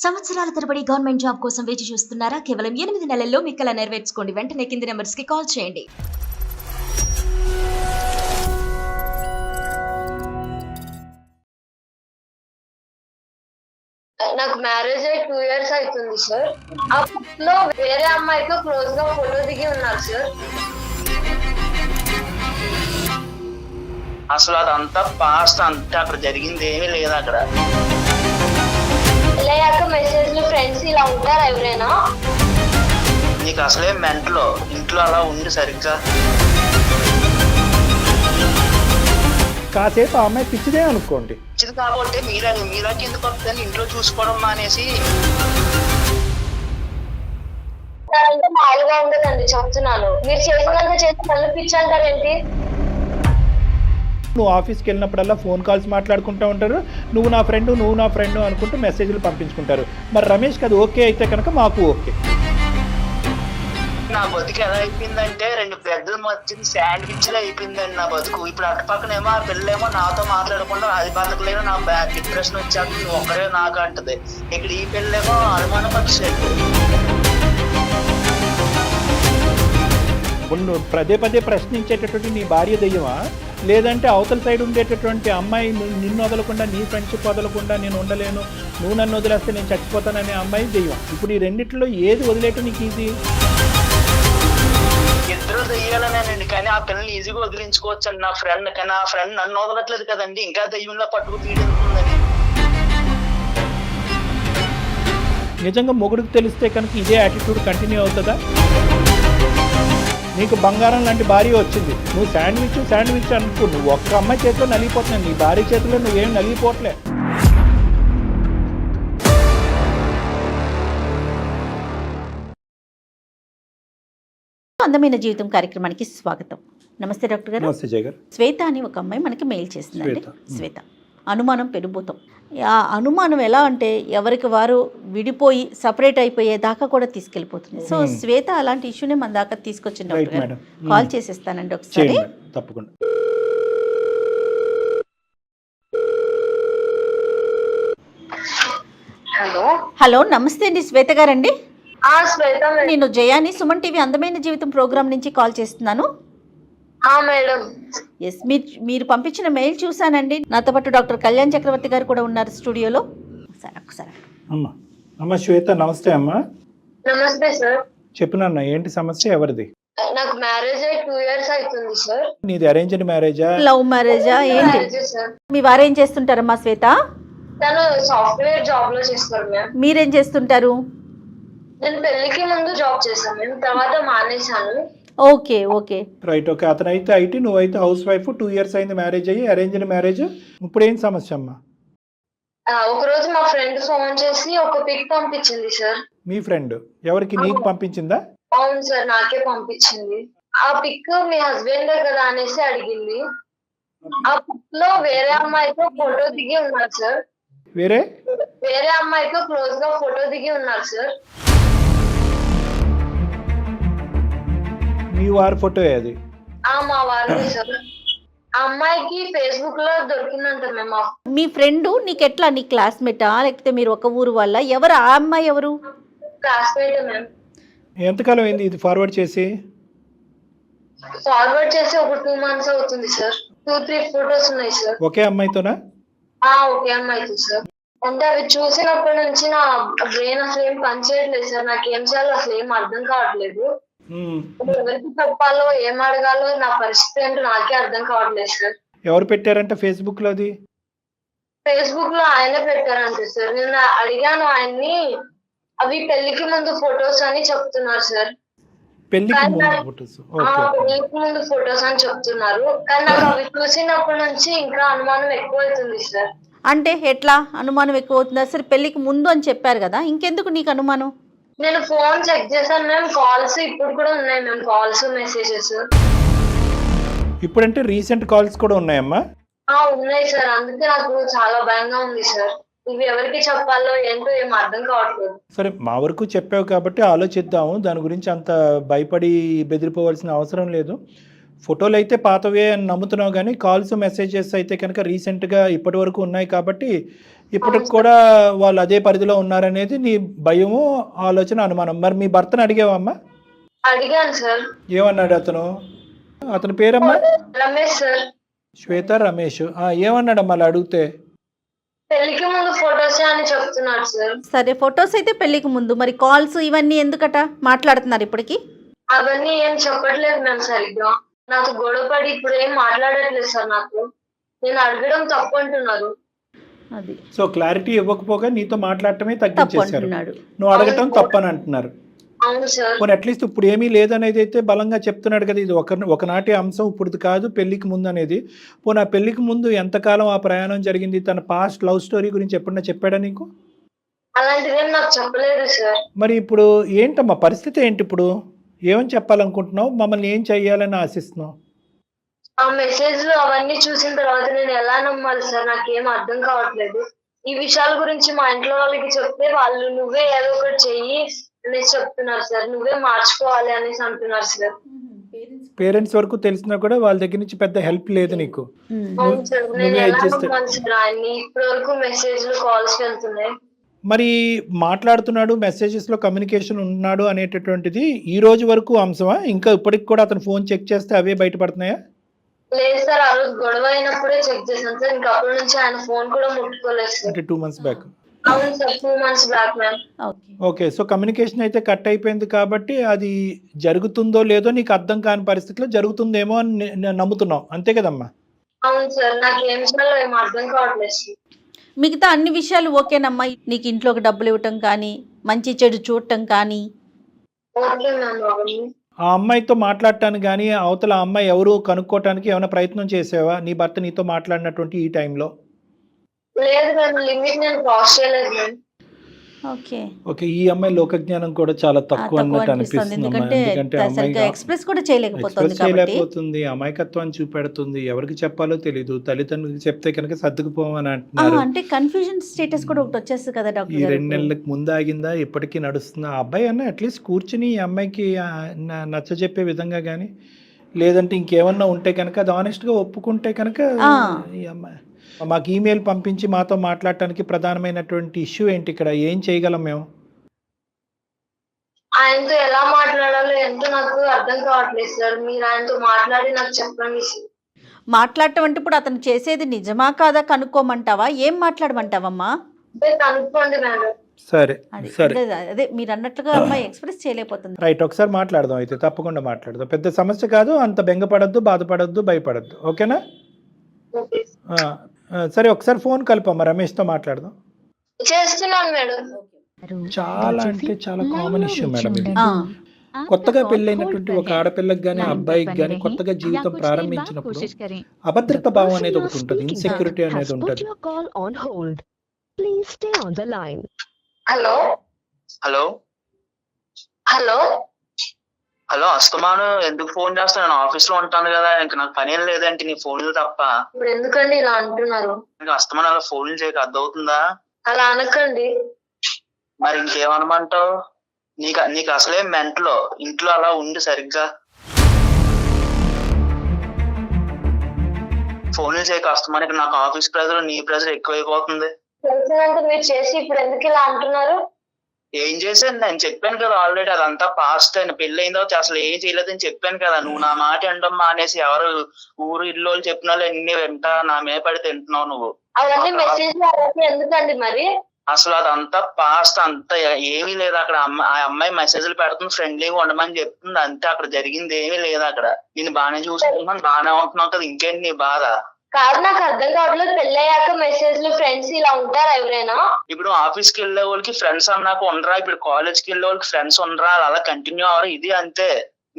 సంవత్సరాల తరబడి government job కోసం వేచి చూస్తున్నారా? కేవలం 8 నెలల్లో మీ కల నెరవేర్చుకోండి. వెంటనే కింది నెంబర్స్ కి కాల్ చేయండి. నాకు మ్యారేజ్ అయ్యి 2 years అవుతుంది సార్. అప్పట్లో వేరే అమ్మాయితో క్లోజ్ గా ఫోటో దిగి ఉన్నారు సార్. అసలు అదంతా పాస్ట్, అంతా అక్కడ జరిగింది ఏమీ లేదు. అక్కడ లేక మెసేజ్లు ఫ్రెండ్స్ ఇలా ఉంటారు ఎవరైనా? నీకు అసలే మెంటలో ఇంట్లో అలా ఉండి సరిగ్గా కాసేపు ఆ అమ్మాయి పిచ్చిదే అనుకోండి. మంచిది కాబట్టి మీరాకి ఎందుకు వస్తుందని ఇంట్లో చూసుకోవడం మానేసి మామూలుగా ఉండదండి, చెప్తున్నాను. మీరు చేసినంత చేసి మళ్ళీ పిచ్చి అంటారేంటి? నువ్వు ఆఫీస్కి వెళ్ళినప్పుడల్లా ఫోన్ కాల్స్ మాట్లాడుకుంటూ ఉంటారు. నువ్వు నా ఫ్రెండ్ అనుకుంటూ మెసేజ్లు పంపించుకుంటారు. మరి రమేష్కి అది ఓకే అయితే కనుక మాకు ఓకే. నా బతుకు ఎలా అయిపోయిందంటే 2 పెద్దల మధ్య శాండ్విచ్ లో అయిపోయిందండి నా బతుకు. ఇప్పుడు అటు పక్కనేమో ఆ పిల్లేమో నాతో మాట్లాడకుండా అది బతకలేను, నా డిప్రెషన్ వచ్చాక నువ్వు ఒక్కరే నాకు అంటది. ఇక్కడ ఈ పిల్లేమో అనుమానం వచ్చేది. నువ్వు పదే ప్రశ్నించేటటువంటి నీ భార్య దెయ్యమా, లేదంటే అవతల సైడ్ ఉండేటటువంటి అమ్మాయి నిన్ను వదలకుండా, నీ ఫ్రెండ్షిప్ వదలకుండా నేను ఉండలేను, నువ్వు నన్ను వదిలేస్తే నేను చచ్చిపోతాననే అమ్మాయి దెయ్యం. ఇప్పుడు ఈ రెండిట్లో ఏది వదిలేయటం నీకు ఈజీ? ఇద్దరు దెయ్యాలనేనండి, కానీ ఆ పిల్లల్ని ఈజీగా వదిలించుకోవచ్చు అండి. నా ఫ్రెండ్ కానీ ఆ ఫ్రెండ్ నన్ను వదలట్లేదు కదండి, ఇంకా దెయ్యంలో పట్టుకు పీడిస్తుందని. నిజంగా మొగుడికి తెలిస్తే కనుక ఇదే యాటిట్యూడ్ కంటిన్యూ అవుతుందా? నీకు బంగారం లాంటి భార్య వచ్చింది, నువ్వు శాండ్విచ్ అనుకో, నువ్వు ఒక్క అమ్మాయి చేతిలో నలిగిపోతున్నావు, నీ భార్య చేతిలో నువ్వేం నలిగిపోవట్లే. అందమైన జీవితం కార్యక్రమానికి స్వాగతం. నమస్తే డాక్టర్ గారు. నమస్తే జయ గారు. శ్వేత అని ఒక అమ్మాయి మనకి మెయిల్ చేసిందండి. శ్వేత అనుమానం పెనుభూతం. ఆ అనుమానం ఎలా అంటే ఎవరికి వారు విడిపోయి సపరేట్ అయిపోయేదాకా కూడా తీసుకెళ్ళిపోతుంది. సో శ్వేత అలాంటి ఇష్యూనే మన దాకా తీసుకొచ్చింది డాక్టర్ గారు. కాల్ చేసేస్తానండి ఒకసారి. తప్పకుండా. హలో, నమస్తే అండి శ్వేత గారండి. శ్వేత నేను జయాని, సుమన్ టీవీ అందమైన జీవితం ప్రోగ్రామ్ నుంచి కాల్ చేస్తున్నాను. మేడం. ఎస్, మీరు పంపించిన మెయిల్ చూసానండి. నాతో పాటు డాక్టర్ కళ్యాణ్ చక్రవర్తి గారు కూడా ఉన్నారు స్టూడియోలో. ఒకసారి అమ్మా శ్వేత, నమస్తే అమ్మా. నమస్తే సార్. చెప్పు నాన్న, ఏంటి సమస్య, ఎవరిది? నాకు మ్యారేజ్ అయ్యి 2 years అవుతుంది సార్. నీది అరేంజ్డ్ మ్యారేజా, లవ్ మ్యారేజా, ఏంటి? సార్, మీ వారు ఏం చేస్తుంటారమ్మా శ్వేత? తను సాఫ్ట్వేర్ జాబ్ లో చేస్తారు మ్యామ్. మీరేం చేస్తుంటారు? నేను పెళ్లికి ముందు జాబ్ చేశాను మ్యామ్, తర్వాత మానేశాను. Okay okay right. ఓకే, అతనైతే ఐటీ, నువ్వైతే హౌస్ వైఫ్. 2 years అయింది మ్యారేజ్ అయ్యి, అరేంజ్డ్ మ్యారేజ్. ఇప్పుడు ఏం సమస్య అమ్మా? ఒక రోజు మా ఫ్రెండ్ ఫోన్ చేసి ఒక పిక్ పంపించింది సార్. మీ ఫ్రెండ్ ఎవరికి, నీకు పంపించిందా? అవును సార్, నాకే పంపించింది. ఆ పిక్ మీ హస్బెండ్ కదా అనేసి అడిగింది. ఆ పిక్ లో వేరే అమ్మాయితో ఫోటో దిగి ఉన్నారు సార్. వేరే అమ్మాయితో క్లోజ్ గా ఫోటో దిగి ఉన్నారు సార్. మీ వారి ఫోటో అది? మా వారు సార్. ఆ అమ్మాయికి ఫేస్బుక్ లో దొరికిందంట మేము. మీ ఫ్రెండ్ నీకు ఎట్లా, నీ క్లాస్మేటా లేకపోతే మీరు ఒక ఊరు వల్ల? ఎవరు ఆ అమ్మాయి? ఎవరు? Classmate ma'am. ఎంతకాలం అయింది ఇది ఫార్వర్డ్ చేసి? ఒక 2 months అవుతుంది సార్. 2-3 ఫోటోస్ ఉన్నాయి సార్. ఒకే అమ్మాయితోనా? ఒకే అమ్మాయితో సార్. అంటే అవి చూసినప్పటి నుంచి నా బ్రెయిన్ అసలు ఏం పనిచేయట్లేదు సార్. నాకు ఏం చేయాలో అసలు ఏం అర్థం కావట్లేదు. ఎవరికి చెప్పాలో, ఏం అడగాలో, నా పరిస్థితి ఏంటో నాకే అర్థం కావట్లేదు సార్. ఎవరు పెట్టారంటే ఫేస్బుక్ లో? అది ఫేస్బుక్ లో ఆయనే పెట్టారంటే సార్. నేను అడిగాను ఆయన్ని, అవి పెళ్లికి ముందు ఫొటోస్ అని చెప్తున్నారు సార్. పెళ్లికి ముందు ఫొటోస్ అని చెప్తున్నారు, కానీ నాకు అవి చూసినప్పటి నుంచి ఇంకా అనుమానం ఎక్కువ అవుతుంది సార్. అంటే ఎట్లా అనుమానం ఎక్కువ అవుతుంది? సరే పెళ్లికి ముందు అని చెప్పారు కదా, ఇంకెందుకు నీకు అనుమానం? నేను ఫోన్ చెక్ చేశాను మేము, కాల్స్ ఇప్పుడు కూడా ఉన్నాయి మేము, కాల్స్ మెసేజెస్. ఇప్పుడంటే రీసెంట్ కాల్స్ కూడా ఉన్నాయమ్మా? ఉన్నాయి సార్. అందుకే నాకు చాలా భయంగా ఉంది సార్. ఇవి ఎవరికి చెప్పాలో ఏంటో ఏం అర్థం కావట్లేదు. సరే, మా వరకు చెప్పావు కాబట్టి ఆలోచిద్దాము. దాని గురించి అంత భయపడి బెదిరిపోవాల్సిన అవసరం లేదు. ఫోటోలు అయితే పాతవే అని నమ్ముతున్నావు, కానీ కాల్స్ మెసేజెస్ అయితే కనుక రీసెంట్గా ఇప్పటి వరకు ఉన్నాయి కాబట్టి ఇప్పటికి కూడా వాళ్ళు అదే పరిధిలో ఉన్నారనేది నీ భయము, ఆలోచన, అనుమానం. మరి మీ భర్తను అడిగావమ్మా? అడిగాను సార్. ఏమన్నాడు అతను? అతని పేరమ్మా? రమేష్ సార్. శ్వేత రమేష్. ఏమన్నాడమ్మా అలా అడిగితే? పెళ్లికి ముందు ఫొటోస్ అని చెప్తున్నాడు సార్. సరే, ఫొటోస్ అయితే పెళ్లికి ముందు, మరి కాల్స్ ఇవన్నీ ఎందుకట మాట్లాడుతున్నారు ఇప్పటికి? అవన్నీ ఏం చెప్పట్లేదు మ్యామ్ సరిగ్గా. నాకు గొడవపడి ఇప్పుడు ఏం మాట్లాడట్లేదు సార్. నాకు నేను అడగడం తప్పు అంటున్నారు. అది సో క్లారిటీ ఇవ్వకపోగా నీతో మాట్లాడటమే తప్పు తగ్గించేశారు, అంటున్నాడు. నువ్వు అడగటం తప్పని అంటున్నారు. అవును సార్. పోనీ అట్లీస్ట్ ఇప్పుడు ఏమీ లేదనేది అయితే బలంగా చెప్తున్నాడు కదా, ఇది ఒకనాటి అంశం, ఇప్పుడు కాదు పెళ్లికి ముందు అనేది. పోనీ ఆ పెళ్లికి ముందు ఎంతకాలం ఆ ప్రయాణం జరిగింది, తన పాస్ట్ లవ్ స్టోరీ గురించి ఎప్పుడన్నా చెప్పాడా నీకు? అలాంటిదేం నాకు చెప్పలేదు సార్. మరి ఇప్పుడు ఏంటమ్మా పరిస్థితి ఏంటి? ఇప్పుడు ఏమని చెప్పాలనుకుంటున్నావు? మమ్మల్ని ఏం చెయ్యాలని ఆశిస్తున్నావు? ఆ మెసేజ్లు అవన్నీ చూసిన తర్వాత నేను ఎలా నమ్మాలి సార్? నాకేం అర్థం కావట్లేదు. ఈ విషయాల గురించి మా ఇంట్లో వాళ్ళకి చెప్తే వాళ్ళు నువ్వే ఏదో ఒకటి చెయ్యి అనేసి చెప్తున్నారు సార్. నువ్వే మార్చుకోవాలి అనేసి అంటున్నారు సార్. పేరెంట్స్ వరకు తెలిసినా కూడా వాళ్ళ దగ్గర నుంచి పెద్ద హెల్ప్ లేదు నీకు. అవును సార్. నేను నువ్వే ఎలా adjust- నమ్మాలి సార్ ఆయన్ని? ఇప్పటి వరకు మెసేజ్లు కాల్స్ వెళ్తున్నాయి. మరి మాట్లాడుతున్నాడు, మెసేజెస్లో కమ్యూనికేషన్ ఉన్నాడు అనేటటువంటిది ఈ రోజు వరకు అంశమా? ఇంకా ఇప్పటికి కూడా అతను ఫోన్ చెక్ చేస్తే అవే బయటపడుతున్నాయా? లేదు సార్, ఆ రోజు గొడవ అయినప్పుడే చెక్ చేశాను సార్. ఇంకా అప్పటి నుంచి ఆయన ఫోన్ కూడా ముట్టుకోలేదు సార్. అంటే 2 months బ్యాక్. అవును sir, 2 months back ma'am. Okay. Okay, so communication అయితే కట్ అయిపోయింది కాబట్టి అది జరుగుతుందో లేదో నీకు అర్థం కాని పరిస్థితిలో జరుగుతుందేమో అని నమ్ముతున్నావు, అంతే కదమ్మా? అవును సార్, నాకు ఏం చేయాలో ఏం అర్థం కావట్లేదు సార్. మిగతా అన్ని విషయాలు ఓకేనమ్మా? నీకు ఇంట్లోకి డబ్బులు ఇవ్వటం కానీ, మంచి చెడు చూడటం కానీ? Okay ma'am. అవన్నీ ఆ అమ్మాయితో మాట్లాడటానికి కానీ అవతల ఆ అమ్మాయి ఎవరు కనుక్కోవటానికి ఏమైనా ప్రయత్నం చేసావా నీ భర్త నీతో మాట్లాడినటువంటి ఈ టైంలో? లేదు మ్యామ్, లిమిట్ నేను క్రాస్ చేయలేదు మ్యామ్. ఓకే. ఓకే, ఈ అమ్మాయి లోకజ్ఞానం కూడా చాలా తక్కువ అన్నట్టు అనిపిస్తుంది. అనిపిస్తుంది అమ్మా. ఎందుకంటే ఎందుకంటే అమ్మాయి సరిగ్గా ఎక్స్ప్రెస్ కూడా చేయలేకపోతుంది ఎక్స్ప్రెస్ కాబట్టి. చేయలేకపోతుంది, అమాయకత్వాన్ని చూపెడుతుంది, ఎవరికి చెప్పాలో తెలియదు. తల్లిదండ్రులకు చెప్తే కనుక సర్దుకుపోమని అంటున్నారు. అంటే కన్ఫ్యూజన్ స్టేటస్ కూడా ఒకటి వచ్చేస్తుంది కదా ఈ డాక్టర్ 2 నెలలకు ముందు ఆగిందా, ఇప్పటికీ నడుస్తుందా? ఆ అబ్బాయి అన్న అట్లీస్ట్ కూర్చుని ఈ అమ్మాయికి నచ్చ చెప్పే విధంగా కానీ, లేదంటే ఇంకేమన్నా ఉంటే కనుక అది ఆనెస్ట్గా ఒప్పుకుంటే కనుక ఈ అమ్మాయి మాకు ఈమెయిల్ పంపించి మాతో మాట్లాడటానికి ప్రధానమైనటువంటి ఇష్యూ ఏంటి? ఇక్కడ ఏం చేయగలం మేము? ఆయనతో ఎలా మాట్లాడాలో ఎంతో నాకు అర్థం కావట్లేదు సార్. మీరు ఆయనతో మాట్లాడి నాకు చెప్పండి సార్. మాట్లాడటం అంటే ఇప్పుడు అతను చేసేది నిజమా కాదా కనుక్కోమంటావా? ఏం మాట్లాడమంటావమ్మా? కనుక్కోండి మేడం. సరే అది సరే అదే మీరు అన్నట్లుగా అమ్మాయి ఎక్స్ప్రెస్ చేయలేకపోతుంది. రైట్, ఒకసారి మాట్లాడదాం అయితే, తప్పకుండా మాట్లాడదాం. పెద్ద సమస్య కాదు, అంత బెంగపడద్దు, బాధపడద్దు, భయపడద్దు. ఓకేనా? ఓకే. సరే, ఒకసారి ఫోన్ కలపమ్మా, రమేష్తో మాట్లాడదాం. చేస్తున్నాను మేడం. చాలా అంటే చాలా కామన్ ఇష్యూ మేడం ఇది. ఆ, కొత్తగా పెళ్ళైనటువంటి ఒక ఆడపిల్లకి కానీ అబ్బాయికి కానీ కొత్తగా జీవితం ప్రారంభించినప్పుడు అభద్రత భావం అనేది ఒకటి ఉంటుంది, ఇన్సెక్యూరిటీ అనేది ఉంటుంది. హలో హలో హలో హలో, అస్తమాను ఎందుకు ఫోన్ చేస్తాను? నేను ఆఫీస్ లో ఉంటాను కదా, ఇంకా నాకు పని ఏం లేదంటే నీ ఫోన్లు తప్ప. ఇప్పుడు ఎందుకండి ఇలా అంటున్నారు? ఇంకా అస్తమాను అలా ఫోన్లు చేయక అర్థమవుతుందా? అలా అనకండి. మరి ఇంకేమనమంటావు? నీకు అసలే మెంటలో ఇంట్లో అలా ఉండి సరిగ్గా ఫోన్లు చేయక అస్తమానికి నాకు ఆఫీస్ ప్రెజర్ నీ ప్రెజర్ ఎక్కువైపోతుంది. తెలిసినంత మీరు చేసి ఇప్పుడు ఎందుకు ఇలా అంటున్నారు? ఏం చేశాను? నేను చెప్పాను కదా ఆల్రెడీ, అదంతా పాస్ట్ అని. పెళ్లి అయిన తర్వాత అసలు ఏం చేయలేదని చెప్పాను కదా. నువ్వు నా మాట వినడం మానేసి ఎవరు ఊరు ఇల్లు వాళ్ళు చెప్పిన వాళ్ళు ఎన్ని వింటా నా మీద పడి తింటున్నావు నువ్వు. అవన్నీ మెసేజ్ అవన్నీ ఎందుకండి మరి? అసలు అదంతా పాస్ట్, అంతా ఏమీ లేదు అక్కడ. ఆ అమ్మాయి మెసేజ్లు పెడుతుంది, ఫ్రెండ్లీగా ఉండమని చెప్తుంది, అంతే. అక్కడ జరిగింది ఏమీ లేదు అక్కడ. నేను బాగానే చూసుకుంటున్నాను, బాగానే ఉంటున్నావు కదా, ఇంకేంటి నీ బాధ? కాదు, నాకు అర్థం కావట్లేదు. పెళ్ళయ్యాక మెసేజ్లు ఫ్రెండ్స్ ఇలా ఉంటారా ఎవరైనా? ఇప్పుడు ఆఫీస్ కి వెళ్ళే వాళ్ళకి ఫ్రెండ్స్ అన్నాక ఉండరా, ఇప్పుడు కాలేజ్ కి వెళ్ళే వాళ్ళకి ఫ్రెండ్స్ ఉండరా, అలా కంటిన్యూ అవరా, ఇది అంతే.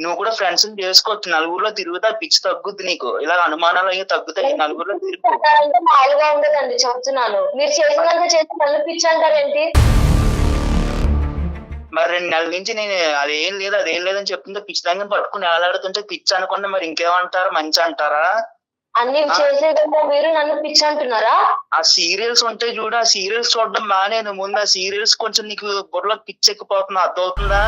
నువ్వు కూడా ఫ్రెండ్స్ చేసుకోవచ్చు, నలుగురిలో తిరుగుతా, పిచ్చి తగ్గుద్ది నీకు, ఇలా అనుమానాలు అయ్యి తగ్గుతాయి, నలుగురిలో తిరుగు. మామూలుగా ఉండదండి, చెప్తున్నాను. మీరు చేసినంత చేసి మళ్ళీ పిచ్చి అంటారేంటి? మరి 2 నెలల నుంచి నేను అదేం లేదని చెప్తుంటే పిచ్చి దగ్గర పట్టుకుని ఏలాడుతుంటే పిచ్చి అనుకుంటే మరి ఇంకేమంటారు? మంచి అంటారా? అన్ని చేసేదంటే మీరు నన్ను పిచ్చి అంటున్నారా? ఆ సీరియల్స్ ఉంటాయి చూడు, ఆ సీరియల్స్ చూడడం మానేను. ముందు ఆ సీరియల్స్ కొంచెం నీకు బుర్రలో పిచ్చి ఎక్కిపోతున్నా, అర్థమవుతుందా?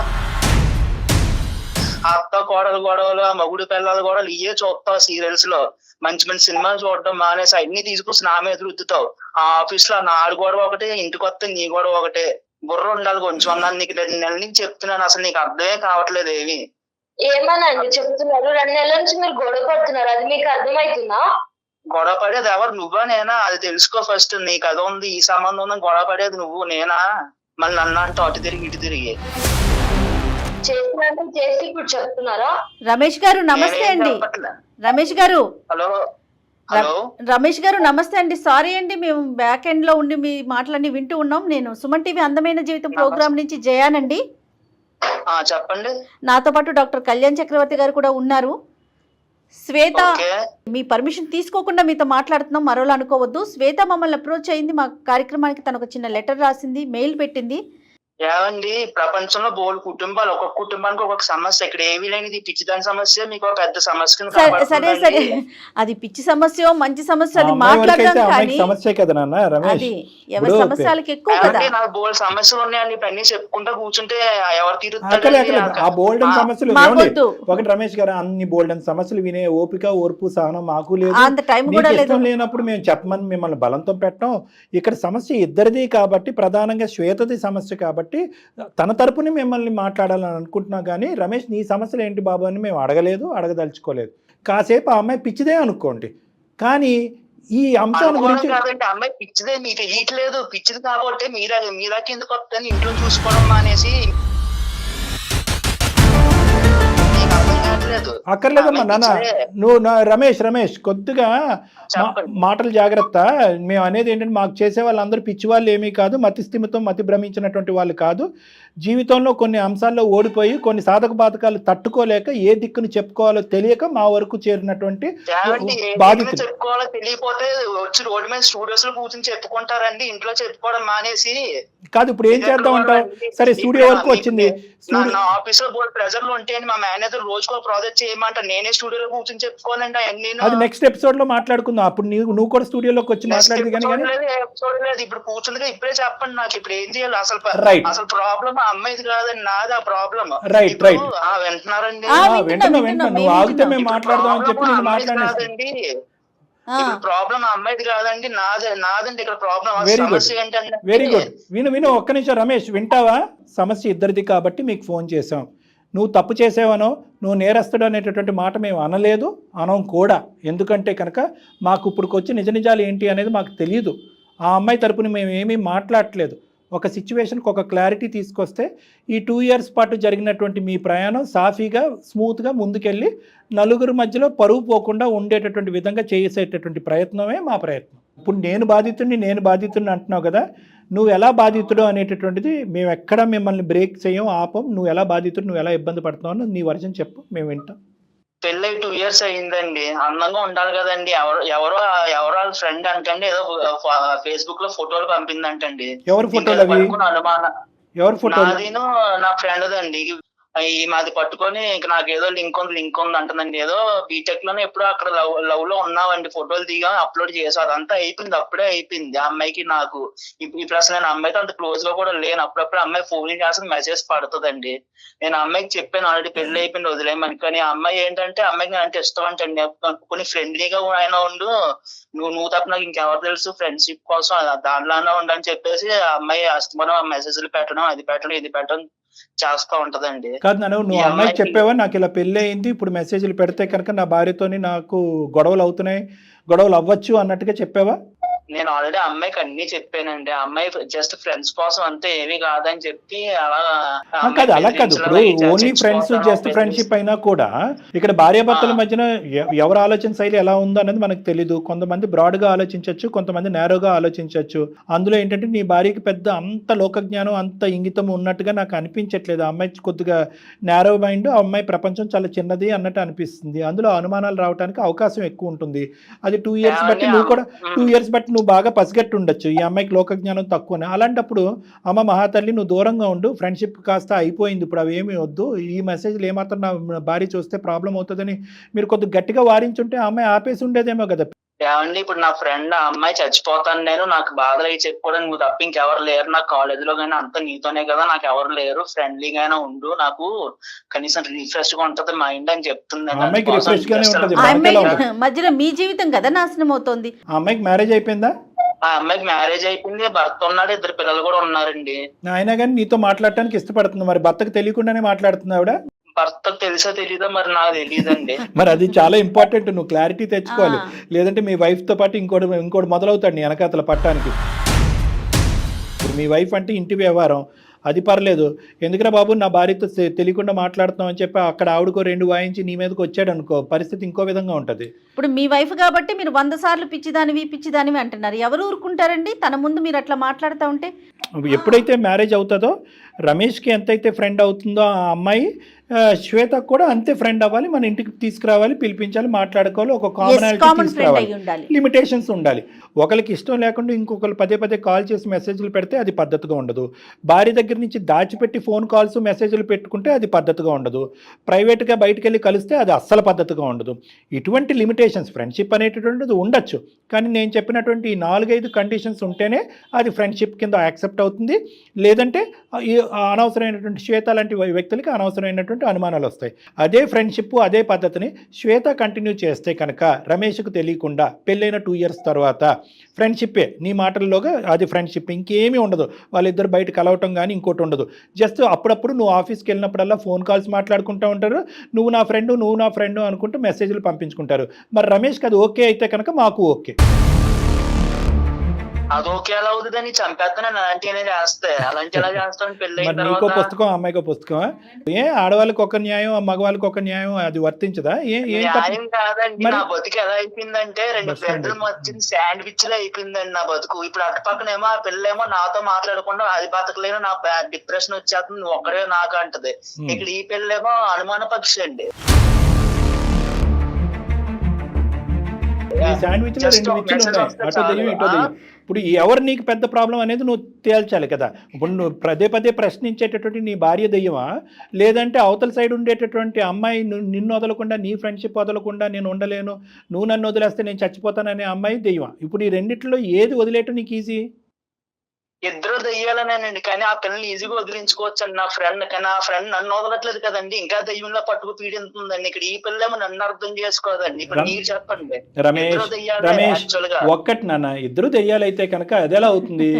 అత్త కోడలు గొడవలు, ఆ మగుడు పిల్లల గొడవలు ఇవే చూస్తావు సీరియల్స్ లో. మంచి మంచి సినిమాలు చూడడం మానేసి అన్ని తీసుకొచ్చి నా మీద రుద్దుతావు. ఆ ఆఫీస్ లో నాడు గొడవ ఒకటే, ఇంటికి వస్తే నీ గొడవ ఒకటే. బుర్ర ఉండాలి కొంచెం అన్నాను. నీకు 2 నెలల నుంచి చెప్తున్నాను, అసలు నీకు అర్థమే కావట్లేదు ఏమి. ఏమనండి చెప్తున్నారు? 2 నెలల నుంచి మీరు గొడవ పడుతున్నారు, అది మీకు అర్థమవుతుందా? గొడవ పడేది ఎవరు, నువ్వా నేనా? అది తెలుసుకో ఫస్ట్. నీకు అది ఉంది, ఈ సంబంధం ఉంది, గొడవ పడేది నువ్వు నేనా? మళ్ళీ నన్ను అంటూ అటు తిరిగి ఇటు తిరిగి చేసినంత చేసి ఇప్పుడు చెప్తున్నారా? రమేష్ గారు నమస్తే అండి. రమేష్ గారు, హలో హలో రమేష్ గారు నమస్తే అండి. సారీ అండి, మేము బ్యాక్ ఎండ్ లో ఉండి మీ మాటలన్నీ వింటూ ఉన్నాం. నేను సుమన్ టీవీ అందమైన జీవితం ప్రోగ్రామ్ నుంచి జయానండి. చెప్పండి. నాతో పాటు డాక్టర్ కళ్యాణ్ చక్రవర్తి గారు కూడా ఉన్నారు. శ్వేత, ఓకే. మీ పర్మిషన్ తీసుకోకుండా మీతో మాట్లాడుతున్నాం, మరోలా అనుకోవద్దు. శ్వేత మమ్మల్ని అప్రోచ్ అయింది, మా కార్యక్రమానికి తను ఒక చిన్న లెటర్ రాసింది, మెయిల్ పెట్టింది. ఏమండి, ప్రపంచంలో బోల్ కుటుంబాలు, ఒక్కొక్క కుటుంబానికి ఒక్కొక్క సమస్య. ఇక్కడ ఏమీ లేనిది పిచ్చిదాని సమస్య మీకు ఒక పెద్ద సమస్య కింద సరే సరే, అది పిచ్చి సమస్య మంచి సమస్య అది మాట్లాడదాం, కానీ సమస్య కదా నాన్న రమేష్, అది ఎవరి సమస్యలకి ఎక్కువ కదా. నాకు బోల్ సమస్యలు ఉన్నాయండి, ఇవన్నీ చెప్పుకుంటా కూర్చుంటే ఎవరు ఆ బోల్డెన్ సమస్యలు మాకొద్దు. ఒకటి రమేష్ గారు, అన్ని బోల్డెన్ సమస్యలు వినే ఓపిక ఓర్పు సహనం మాకు లేదు. అంత టైం కూడా లేదు. లేనప్పుడు మేము చెప్పమని మిమ్మల్ని బలంతో పెట్టాం. ఇక్కడ సమస్య ఇద్దరిది కాబట్టి, ప్రధానంగా శ్వేతది సమస్య కాబట్టి తన తరపుని మిమ్మల్ని మాట్లాడాలని అనుకుంటున్నా. కానీ రమేష్ నీ సమస్యలు ఏంటి బాబు అని మేము అడగలేదు, అడగదలుచుకోలేదు. కాసేపు ఆ అమ్మాయి పిచ్చిదే అనుకోండి, కానీ ఈ అంశాల గురించి అమ్మాయి పిచ్చిదే, మీకు ఇయట్లేదు. పిచ్చిది కాబట్టి మీరాకి ఎందుకు వస్తాను, ఇంట్లో చూసుకోవడం మానేసి అక్కర్లేదమ్మా నాన్న. నువ్వు రమేష్ కొద్దిగా మాటలు జాగ్రత్త. మేము అనేది ఏంటంటే, మాకు చేసే వాళ్ళందరూ పిచ్చి వాళ్ళు ఏమీ కాదు, మతి స్థిమితం మతి భ్రమించినటువంటి వాళ్ళు కాదు. జీవితంలో కొన్ని అంశాల్లో ఓడిపోయి కొన్ని సాధక బాధకాలు తట్టుకోలేక ఏ దిక్కును చెప్పుకోవాలో తెలియక మా వరకు చేరినటువంటి బాధితులు. చెప్పుకోవాలో తెలియపోతే వచ్చి రోడ్డు మీద స్టూడియోస్ లో కూర్చొని చెప్పుకుంటారండి, ఇంట్లో చెప్పుకోవడం మానేసి. కాదు, ఇప్పుడు ఏం చేద్దాం అంటావు? సరే, స్టూడియో వరకు వచ్చింది. నా ఆఫీస్ లో బోర్డు ప్రెజర్ లో ఉంటే మా మేనేజర్ రోజుకో ప్రాజెక్ట్ చేయమంటారు, నేనే స్టూడియోలో కూర్చొని చెప్పుకోనండి అవన్నీ. అది నెక్స్ట్ ఎపిసోడ్ లో మాట్లాడుకుందాం. అప్పుడు నువ్వు కూడా స్టూడియోలోకి వచ్చి మాట్లాడేది. కానీ ఎపిసోడ్ లేదు, ఇప్పుడు కూర్చుందిగా. ఇప్పుడే చెప్పండి నాకు, ఇప్పుడు ఏం చేయాలి? అసలు ప్రాబ్లం అమ్మాయిది కాదండి, నాది ఆ ప్రాబ్లం. రైట్ వింటున్నారండి? వింటున్నా. నువ్వు ఆగితే మేము మాట్లాడదాం అని చెప్పి నేను మాట్లాడేది. ప్రాబ్లం అమ్మాయిది కాదండి, నాదండి ఇక్కడ ప్రాబ్లం. Very good. విను ఒక్క నిమిషం రమేష్, వింటావా? సమస్య ఇద్దరిది కాబట్టి మీకు ఫోన్ చేసాం. నువ్వు తప్పు చేసావనో, నువ్వు నేరస్తుడు అనేటటువంటి మాట మేము అనలేదు, అనం కూడా. ఎందుకంటే కనుక మాకు ఇప్పుడుకొచ్చి నిజ నిజాలు ఏంటి అనేది మాకు తెలియదు. ఆ అమ్మాయి తరపున మేము ఏమీ మాట్లాడట్లేదు. ఒక సిచ్యువేషన్కి ఒక క్లారిటీ తీసుకొస్తే ఈ 2 years పాటు జరిగినటువంటి మీ ప్రయాణం సాఫీగా స్మూత్గా ముందుకెళ్ళి నలుగురు మధ్యలో పరువు పోకుండా ఉండేటటువంటి విధంగా చేసేటటువంటి ప్రయత్నమే మా ప్రయత్నం. ఇప్పుడు నేను బాధితుడిని అంటున్నావు కదా, నువ్వు ఎలా బాధితుడు అనేటటువంటిది మేము ఎక్కడ మిమ్మల్ని బ్రేక్ చేయం, ఆపం. నువ్వు ఎలా బాధితుడు, నువ్వు ఎలా ఇబ్బంది పడుతున్నావు నీ వర్షన్ చెప్పు, మేము వింటాం. పెళ్ళై 2 years అయ్యిందండి, అందంగా ఉండాలి కదండి. ఎవరో వాళ్ళ ఫ్రెండ్ అంటండి ఏదో ఫేస్బుక్ లో ఫోటోలు పంపిందంటండి. ఎవరి ఫోటోలు అవి? అనుమానం. ఎవరి ఫోటో? నాదిను నా ఫ్రెండ్ అండి. మాది పట్టుకొని ఇంక నాకు ఏదో లింక్ ఉంది అంటుందండి. ఏదో బీటెక్ లోనే ఎప్పుడో అక్కడ లవ్ లో ఉన్నామండి, ఫోటోలు దిగా అప్లోడ్ చేసాం. అదంతా అయిపోయింది, అప్పుడే అయిపోయింది. ఆ అమ్మాయికి నాకు ఇప్పుడు అసలు నేను అమ్మాయితో అంత క్లోజ్ గా కూడా లేను. అప్పుడప్పుడు అమ్మాయి ఫోన్ చేసి మెసేజ్ పడుతుందండి. నేను అమ్మాయికి చెప్పాను ఆల్రెడీ పెళ్లి అయిపోయింది వదిలేయమని. కానీ ఆ అమ్మాయి ఏంటంటే, అమ్మాయికి నేను అంటే ఇష్టం అంటండి. కొన్ని ఫ్రెండ్లీగా అయినా ఉండు, నువ్వు తప్ప నాకు ఇంకెవరు తెలుసు, ఫ్రెండ్షిప్ కోసం దాంట్లోనే ఉండని చెప్పేసి ఆ అమ్మాయి అస్తమానం మెసేజ్లు పెట్టడం, అది పెట్టడం ఇది పెట్టడం చేస్తా ఉంటదండి. కాదు నువ్వు అమ్మాయికి చెప్పావా నాకు ఇలా పెళ్లి అయింది, ఇప్పుడు మెసేజ్లు పెడితే కనుక నా భార్యతోని నాకు గొడవలు అవుతున్నాయి, గొడవలు అవ్వచ్చు అన్నట్టుగా చెప్పావా? నేను ఆల్రెడీ అమ్మాయికి అన్ని చెప్పానండి. అమ్మాయి జస్ట్ ఫ్రెండ్స్ కోసం అంతే, ఏమీ కాదని చెప్పి అలా కాదు. ఇప్పుడు ఓన్లీ ఫ్రెండ్స్, జస్ట్ ఫ్రెండ్షిప్ అయినా కూడా ఇక్కడ భార్యాభర్తల మధ్యన ఎవరి ఆలోచన శైలి ఎలా ఉందో అనేది మనకు తెలీదు. కొంతమంది బ్రాడ్ గా ఆలోచించవచ్చు, కొంతమంది నేరోగా ఆలోచించవచ్చు. అందులో ఏంటంటే నీ భార్యకి పెద్ద అంత లోకజ్ఞానం, అంత ఇంగితం ఉన్నట్టుగా నాకు అనిపించట్లేదు. ఆ అమ్మాయి కొద్దిగా నేరో మైండ్, ఆ అమ్మాయి ప్రపంచం చాలా చిన్నది అన్నట్టు అనిపిస్తుంది. అందులో అనుమానాలు రావడానికి అవకాశం ఎక్కువ ఉంటుంది. అది 2 years బట్టి నువ్వు కూడా 2 years బట్టి నువ్వు బాగా పసిగట్టి ఉండొచ్చు ఈ అమ్మాయికి లోకజ్ఞానం తక్కువనే. అలాంటప్పుడు అమ్మ మహాతల్లి నువ్వు దూరంగా ఉండు, ఫ్రెండ్షిప్ కాస్త అయిపోయింది, ఇప్పుడు అవి ఏమీ వద్దు, ఈ మెసేజ్లు ఏమాత్రం నా భార్య చూస్తే ప్రాబ్లం అవుతుందని మీరు కొద్దిగా గట్టిగా వారించుంటే ఆ అమ్మాయి ఆపేసి ఉండేదేమో కదా. ఏమండి ఇప్పుడు నా ఫ్రెండ్ ఆ అమ్మాయి చచ్చిపోతాను నేను, నాకు బాధలు అయి చెప్పుకోవడానికి నువ్వు తప్ప ఇంకెవరు లేరు, నాకు కాలేజీలో కానీ అంతా నీతోనే కదా, నాకు ఎవరు లేరు, ఫ్రెండ్లీగానే ఉండు, నాకు కనీసం రిఫ్రెష్ గా ఉంటది మైండ్ అని చెప్తుంది. ఆ అమ్మాయికి refresh గానే ఉంటది. ఆ అమ్మాయి మధ్యలో మీ జీవితం కదా నాశనం అవుతోంది. ఆ అమ్మాయికి మ్యారేజ్ అయిపోయిందా? ఆ అమ్మాయికి మ్యారేజ్ అయిపోయింది, భర్త ఉన్నాడు, 2 పిల్లలు కూడా ఉన్నారండి. అయినా కానీ నీతో మాట్లాడటానికి ఇష్టపడుతుంది, మరి భర్తకు తెలియకుండానే మాట్లాడుతుంది ఆవిడ. భర్తకు తెలుసా తెలీదా మరి నాకు తెలియదండి. మరి అది చాలా ఇంపార్టెంట్, నువ్వు క్లారిటీ తెచ్చుకోవాలి. లేదంటే మీ వైఫ్ తో పాటు ఇంకోటి మొదలవుతాడు నీ వెనకాతల పట్టానికి. ఇప్పుడు మీ వైఫ్ అంటే ఇంటి వ్యవహారం, అది పర్లేదు, ఎందుకురా బాబు నా భార్యతో తెలియకుండా మాట్లాడుతున్నావు అని చెప్పి అక్కడ ఆవిడకో 2 వాయించి నీ మీదకి వచ్చాడు అనుకో, పరిస్థితి ఇంకో విధంగా ఉంటుంది. ఇప్పుడు మీ వైఫ్ కాబట్టి మీరు 100 సార్లు పిచ్చిదానివి అంటున్నారు. ఎవరు ఊరుకుంటారండి తన ముందు మీరు అట్లా మాట్లాడుతూ ఉంటే? ఎప్పుడైతే మ్యారేజ్ అవుతుందో రమేష్కి ఎంతైతే ఫ్రెండ్ అవుతుందో ఆ అమ్మాయి శ్వేతకు కూడా అంతే ఫ్రెండ్ అవ్వాలి, మన ఇంటికి తీసుకురావాలి, పిలిపించాలి, మాట్లాడుకోవాలి, ఒక కామనాలిటీ తీసుకురావాలి, లిమిటేషన్స్ ఉండాలి. ఒకరికి ఇష్టం లేకుండా ఇంకొకరు పదే కాల్ చేసి మెసేజ్లు పెడితే అది పద్ధతిగా ఉండదు. భార్య దగ్గర నుంచి దాచిపెట్టి ఫోన్ కాల్స్ మెసేజ్లు పెట్టుకుంటే అది పద్ధతిగా ఉండదు. ప్రైవేట్గా బయటకు వెళ్ళి కలిస్తే అది అస్సలు పద్ధతిగా ఉండదు. ఇటువంటి లిమిటేషన్స్ ఫ్రెండ్షిప్ అనేటటువంటిది ఉండొచ్చు, కానీ నేను చెప్పినటువంటి ఈ 4-5 కండిషన్స్ ఉంటేనే అది ఫ్రెండ్షిప్ కింద యాక్సెప్ట్ అవుతుంది. లేదంటే అనవసరమైనటువంటి శ్వేత లాంటి వ్యక్తులకి అనవసరమైనటువంటి అనుమానాలు వస్తాయి. అదే ఫ్రెండ్షిప్ అదే పద్ధతిని శ్వేత కంటిన్యూ చేస్తే కనుక రమేష్కు తెలియకుండా పెళ్ళైన 2 ఇయర్స్ తర్వాత ఫ్రెండ్షిప్పే, నీ మాటల్లోగా అది ఫ్రెండ్షిప్, ఇంకేమీ ఉండదు. వాళ్ళిద్దరు బయట కలవటం కానీ ఇంకోటి ఉండదు. జస్ట్ అప్పుడప్పుడు నువ్వు ఆఫీస్కి వెళ్ళినప్పుడల్లా ఫోన్ కాల్స్ మాట్లాడుకుంటూ ఉంటారు, నువ్వు నా ఫ్రెండ్ అనుకుంటూ మెసేజ్లు పంపించుకుంటారు. మరి రమేష్కి అది ఓకే అయితే కనుక మాకు ఓకే. అది ఓకే ఎలా అవుతుందని చంపేస్తాను అలాంటినే చేస్తే, అలాంటి ఎలా చేస్తాను పెళ్ళి అయిన నీకో తర్వాత. పుస్తకం అమ్మాయికో పుస్తకం, ఆడవాళ్ళకి ఒక న్యాయం మగవాళ్ళకి ఒక న్యాయం, అది వర్తించదా? న్యాయం కాదండి, నా బతుకు ఎలా అయిపోయిందంటే 2 బ్రెడ్ల మధ్య శాండ్విచ్ లో అయిపోయిందండి నా బతుకు. ఇప్పుడు అటు పక్కనేమో ఆ పిల్లేమో నాతో మాట్లాడకుండా అది బతకలేను, నా డిప్రెషన్ వచ్చేస్తుంది, నువ్వు ఒక్కడే నాకు అంటది. ఇక్కడ ఈ పిల్లేమో అనుమాన పక్షి అండి. ఈ శాండ్విచ్ లో 2 విచ్చులు ఉన్నాయి, అటో తెలియదు ఇటో తెలియదు. ఇప్పుడు ఎవరు నీకు పెద్ద ప్రాబ్లం అనేది నువ్వు తేల్చాలి కదా. ఇప్పుడు నువ్వు పదే ప్రశ్నించేటటువంటి నీ భార్య దెయ్యమా, లేదంటే అవతల సైడ్ ఉండేటటువంటి అమ్మాయి నిన్ను వదలకుండా, నీ ఫ్రెండ్షిప్ వదలకుండా నేను ఉండలేను, నువ్వు నన్ను వదిలేస్తే నేను చచ్చిపోతాననే అమ్మాయి దెయ్యమా? ఇప్పుడు ఈ రెండిట్లో ఏది వదిలేయటం నీకు ఈజీ? ఇద్దరు దెయ్యాలనేనండి, కానీ ఆ పిల్లల్ని ఈజీగా వదిలించుకోవచ్చు అండి. నా ఫ్రెండ్ కానీ ఆ ఫ్రెండ్ నన్ను వదలట్లేదు కదండి, ఇంకా దెయ్యంలో పట్టుకు పీడింతుందండి. ఇక్కడ ఈ పిల్లేమో నన్ను అర్థం చేసుకోదండి. ఇప్పుడు మీరు చెప్పండి రమేష్ ఒక్కటి నాన్న, ఇద్దరు దెయ్యాలైతే కనుక అదెలా అవుతుంది?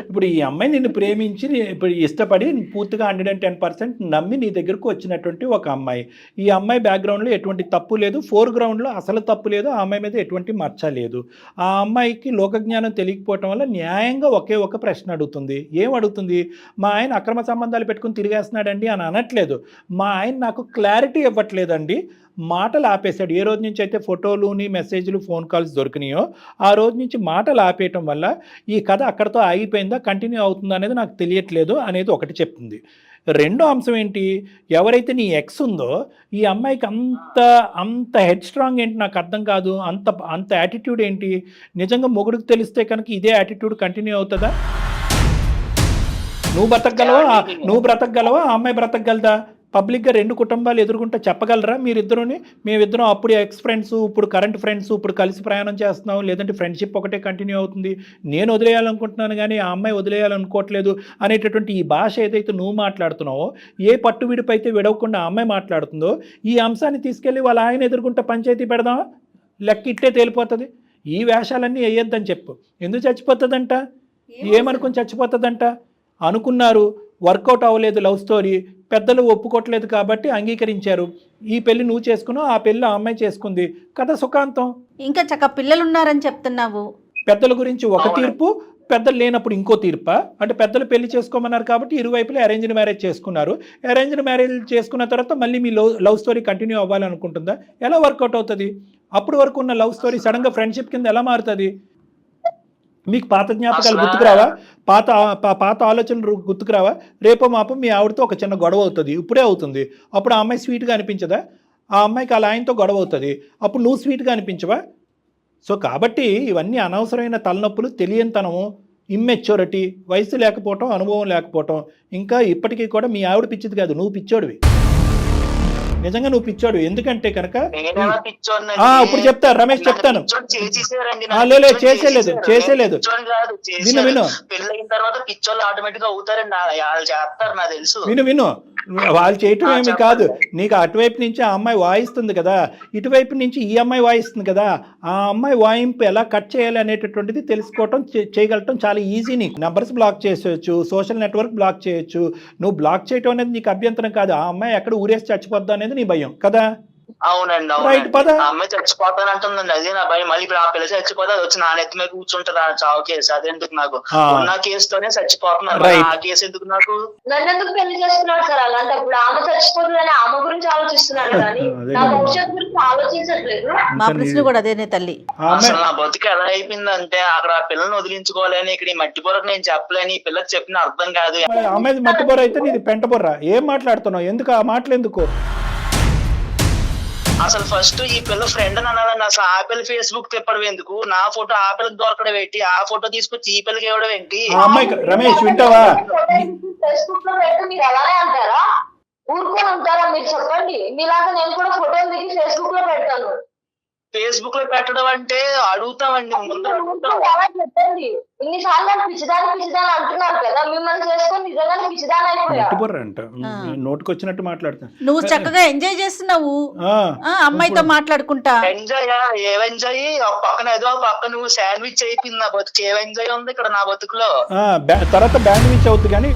ఇప్పుడు ఈ అమ్మాయి నిన్ను ప్రేమించి ఇప్పుడు ఇష్టపడి పూర్తిగా 110% నమ్మి నీ దగ్గరకు వచ్చినటువంటి ఒక అమ్మాయి. ఈ అమ్మాయి బ్యాక్గ్రౌండ్లో ఎటువంటి తప్పు లేదు, ఫోర్గ్రౌండ్లో అసలు తప్పు లేదు, ఆ అమ్మాయి మీద ఎటువంటి మచ్చ లేదు. ఆ అమ్మాయికి లోకజ్ఞానం తెలియకపోవటం వల్ల న్యాయంగా ఒక ప్రశ్న అడుగుతుంది. ఏం అడుగుతుంది? మా ఆయన అక్రమ సంబంధాలు పెట్టుకుని తిరిగేస్తున్నాడండి అని అనట్లేదు. మా ఆయన నాకు క్లారిటీ ఇవ్వట్లేదండి, మాటలు ఆపేశాడు. ఏ రోజు నుంచి అయితే ఫోటోలుని మెసేజ్లు ఫోన్ కాల్స్ దొరికినాయో ఆ రోజు నుంచి మాటలు ఆపేయటం వల్ల ఈ కథ అక్కడితో ఆగిపోయిందా కంటిన్యూ అవుతుందా అనేది నాకు తెలియట్లేదు అనేది ఒకటి చెప్తుంది. రెండో అంశం ఏంటి? ఎవరైతే నీ ఎక్స్ ఉందో ఈ అమ్మాయికి అంత హెడ్ స్ట్రాంగ్ ఏంటి నాకు అర్థం కాదు, అంత యాటిట్యూడ్ ఏంటి? నిజంగా మొగుడికి తెలిస్తే కనుక ఇదే యాటిట్యూడ్ కంటిన్యూ అవుతుందా? నువ్వు బ్రతకగలవా? ఆ అమ్మాయి బ్రతకగలదా? పబ్లిక్గా 2 కుటుంబాలు ఎదుర్కొంటే చెప్పగలరా మీరిద్దరుని? మేమిద్దరం అప్పుడు ఎక్స్ ఫ్రెండ్స్, ఇప్పుడు కరెంట్ ఫ్రెండ్స్, ఇప్పుడు కలిసి ప్రయాణం చేస్తున్నాం, లేదంటే ఫ్రెండ్షిప్ ఒకటే కంటిన్యూ అవుతుంది, నేను వదిలేయాలనుకుంటున్నాను కానీ ఆ అమ్మాయి వదిలేయాలనుకోవట్లేదు అనేటటువంటి ఈ భాష ఏదైతే నువ్వు మాట్లాడుతున్నావో, ఏ పట్టు విడిపైతే విడవకుండా ఆ అమ్మాయి మాట్లాడుతుందో, ఈ అంశాన్ని తీసుకెళ్ళి వాళ్ళ ఆయన ఎదుర్కొంటే పంచాయతీ పెడదామా? లెక్క ఇట్టే తేలిపోతుంది. ఈ వేషాలన్నీ వేయొద్దని చెప్పు. ఎందుకు చచ్చిపోతుందంట? ఏమనుకుని చచ్చిపోతుందంట? అనుకున్నారు, వర్కౌట్ అవ్వలేదు లవ్ స్టోరీ, పెద్దలు ఒప్పుకోవట్లేదు కాబట్టి అంగీకరించారు. ఈ పెళ్లి నువ్వు చేసుకున్నావు, ఆ పెళ్లి ఆ అమ్మాయి చేసుకుంది, కథ సుఖాంతం. ఇంకా చక్క పిల్లలు ఉన్నారని చెప్తున్నావు. పెద్దల గురించి ఒక తీర్పు, పెద్దలు లేనప్పుడు ఇంకో తీర్పా? అంటే పెద్దలు పెళ్లి చేసుకోమన్నారు కాబట్టి ఇరువైపులు అరేంజ్డ్ మ్యారేజ్ చేసుకున్నారు. అరేంజ్డ్ మ్యారేజ్ చేసుకున్న తర్వాత మళ్ళీ మీ లవ్ స్టోరీ కంటిన్యూ అవ్వాలనుకుంటుందా? ఎలా వర్కౌట్ అవుతుంది? అప్పుడు వరకు ఉన్న లవ్ స్టోరీ సడన్గా ఫ్రెండ్షిప్ కింద ఎలా మారుతుంది? మీకు పాత జ్ఞాపకాలు గుర్తుకురావా? పాత ఆలోచనలు గుర్తుకురావా? రేపో మాపో మీ ఆవిడతో ఒక చిన్న గొడవ అవుతుంది, ఇప్పుడే అవుతుంది. అప్పుడు ఆ అమ్మాయి స్వీట్గా అనిపించదా? ఆ అమ్మాయికి అలా ఆయనతో గొడవ అవుతుంది, అప్పుడు నువ్వు స్వీట్గా అనిపించవా? సో కాబట్టి ఇవన్నీ అనవసరమైన తలనొప్పులు, తెలియనితనము, ఇమ్మెచ్యూరిటీ, వయసు లేకపోవటం, అనుభవం లేకపోవటం. ఇంకా ఇప్పటికీ కూడా మీ ఆవిడ పిచ్చిది కాదు, నువ్వు పిచ్చోడివి. నిజంగా నువ్వు పిచ్చోడు. ఎందుకంటే కనుక నేనేమో పిచ్చోడిని ఇప్పుడు చెప్తా రమేష్, చెప్తాను. చేసేసారండి, లేదు చేసేలేదు. కాదు విను. పెళ్ళైన తర్వాత పిచ్చోళ్ళు ఆటోమేటిక్ గా అవుతారండి, వాళ్ళు చేస్తారు నాకు తెలుసు. విను వాళ్ళు చేయటం ఏమి కాదు. నీకు అటువైపు నుంచి ఆ అమ్మాయి వాయిస్తుంది కదా, ఇటువైపు నుంచి ఈ అమ్మాయి వాయిస్తుంది కదా, ఆ అమ్మాయి వాయింపు ఎలా కట్ చేయాలి అనేటటువంటిది తెలుసుకోవటం చేయగలటం చాలా ఈజీ. నీకు నెంబర్స్ బ్లాక్ చేసేయచ్చు, సోషల్ నెట్వర్క్ బ్లాక్ చేయొచ్చు. నువ్వు బ్లాక్ చేయటం అనేది నీకు అభ్యంతరం కాదు. ఆ అమ్మాయి ఎక్కడ ఊరేసి చచ్చిపోద్దా అనేది నీ భయం కదా. అవునండి రైట్ పద. ఆ అమ్మాయి చచ్చిపోతాను అంటుందండి, అదే నా భయం. మళ్ళీ ఇప్పుడు ఆ పిల్ల చచ్చిపోతే అది వచ్చి నా నెత్తి మీద కూర్చుంటది ఆ చావు కేసు. అదెందుకు నాకు, ఉన్న కేసుతోనే చచ్చిపోతున్నారు, ఆ కేసు ఎందుకు నాకు? నన్ను ఎందుకు పెళ్లి చేస్తున్నాడు సార్? అలాంటప్పుడు ఆమె చచ్చిపోతుందని ఆమె గురించి ఆలోచిస్తున్నాడు కానీ నా భవిష్యత్తు గురించి ఆలోచించట్లేదు. మా ప్రశ్న కూడా అదేనే తల్లి. అసలు నా బతుకు ఎలా అయిపోయిందంటే అక్కడ ఆ పిల్లని వదిలించుకోవాలని, ఇక్కడ ఈ మట్టి బొరకు నేను చెప్పలేని, ఈ పిల్లకి చెప్పిన అర్థం కాదు. అమ్మాయి మట్టి బొర్ర అయితే నీది పెంట బొర్ర. ఏం మాట్లాడుతున్నావు? ఎందుకు ఆ మాటలు ఎందుకు? అసలు ఫస్ట్ ఈ పిల్ల ఫ్రెండ్ అని అనాలని, అసలు ఆ పిల్ల ఫేస్బుక్ తిప్పడం ఎందుకు? నా ఫోటో ఆ పిల్లకి దొరకడం ఏంటి? ఆ ఫోటో తీసుకొచ్చి ఈ పిల్లకి ఇవ్వడం ఏంటి? రమేష్ వింటావా? ఫేస్బుక్ లో పెట్టి మీరు అలానే అంటారా? ఊరుకొని ఉంటారా? మీరు చెప్పండి. మీలాగా నేను కూడా ఫోటోలు దిగి ఫేస్బుక్ లో పెడతాను. ఫేస్బుక్ లో పెట్టడం అంటే అడుగుతామండి ముందు. అలా చెప్పండి. ఇన్నిసార్లు నన్ను పిచ్చిదాని అంటున్నారు కదా, మిమ్మల్ని చేసుకొని నిజంగానే పిచ్చిదాని అయిపోయా. అంట నోటుకు వచ్చినట్టు మాట్లాడుతా. నువ్వు చక్కగా ఎంజాయ్ చేస్తున్నావు అమ్మాయితో మాట్లాడుకుంటా. ఎంజాయ్ ఏ ఎంజాయ్? ఒక పక్కన ఏదో పక్క నువ్వు శాండ్విచ్ అయిపోయింది నా బతుకు. ఏ ఎంజాయ్ ఉంది ఇక్కడ నా బతుకులో? తర్వాత బ్యాండ్విచ్ అవుతుంది. కానీ